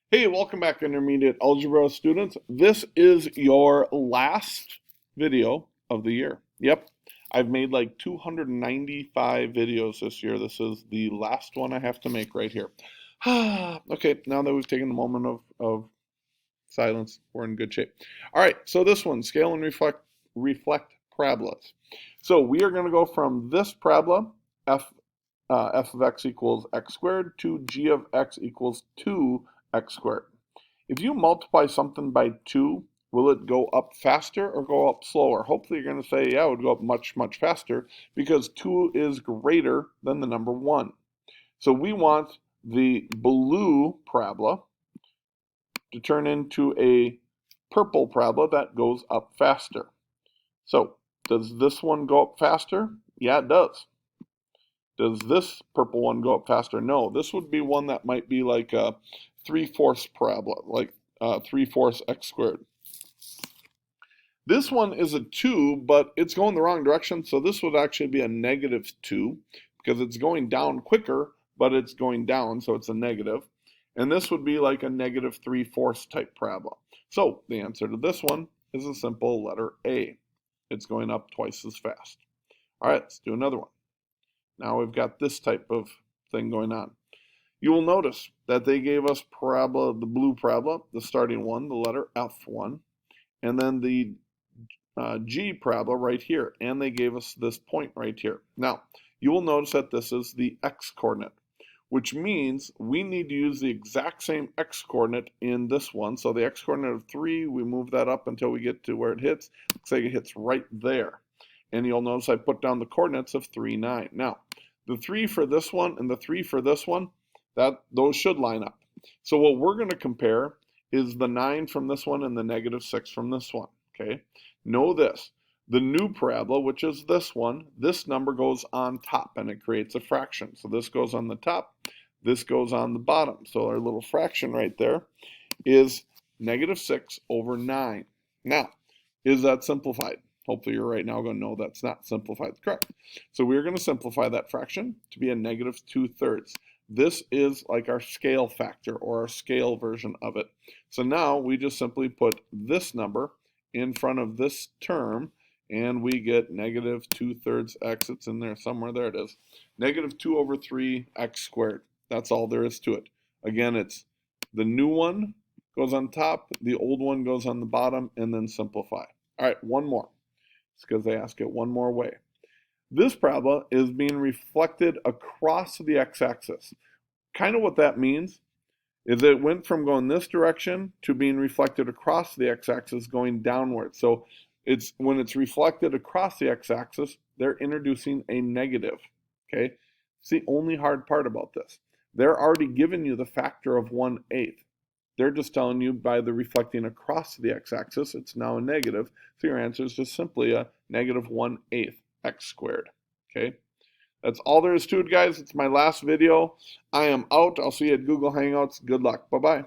Hey, welcome back, intermediate algebra students. This is your last video of the year. Yep, I've made like 295 videos this year. This is the last one I have to make right here. Okay, now that we've taken a moment of silence, we're in good shape. All right, so this one, scale and reflect parabolas. So we are going to go from this parabola, f of x equals x squared, to g of x equals 2x squared. If you multiply something by 2, will it go up faster or go up slower? Hopefully you're going to say, yeah, it would go up much, much faster because 2 is greater than the number 1. So we want the blue parabola to turn into a purple parabola that goes up faster. So does this one go up faster? Yeah, it does. Does this purple one go up faster? No, this would be one that might be like a 3/4 parabola, like 3/4 x squared. This one is a 2, but it's going the wrong direction, so this would actually be a -2 because it's going down quicker, but it's going down, so it's a negative. And this would be like a -3/4 type parabola. So the answer to this one is a simple letter A. It's going up twice as fast. All right, let's do another one. Now we've got this type of thing going on. You will notice that they gave us parabola, the blue parabola, the starting one, the letter F1, and then the G parabola right here, and they gave us this point right here. Now, you will notice that this is the x coordinate, which means we need to use the exact same x coordinate in this one. So the x coordinate of 3, we move that up until we get to where it hits. Looks like it hits right there. And you'll notice I put down the coordinates of 3, 9. Now, the 3 for this one and the 3 for this one, those should line up. So what we're going to compare is the 9 from this one and the -6 from this one. Okay. Know this. The new parabola, which is this one, this number goes on top and it creates a fraction. So this goes on the top, this goes on the bottom. So our little fraction right there is -6 over 9. Now, is that simplified? Hopefully you're right now going to know that's not simplified. Correct. So we're going to simplify that fraction to be a -2/3. This is like our scale factor or our scale version of it. So now we just simply put this number in front of this term and we get -2/3 x. It's in there somewhere. There it is. -2 over 3 x squared. That's all there is to it. Again, it's the new one goes on top, the old one goes on the bottom, and then simplify. All right, one more. It's because they ask it one more way. This parabola is being reflected across the x-axis. Kind of what that means is it went from going this direction to being reflected across the x-axis going downward. So when it's reflected across the x-axis, they're introducing a negative. Okay, it's the only hard part about this. They're already giving you the factor of 1/8. They're just telling you by the reflecting across the x-axis, it's now a negative. So your answer is just simply a -1/8 x squared. Okay, that's all there is to it, guys. It's my last video. I am out. I'll see you at Google Hangouts. Good luck. Bye-bye.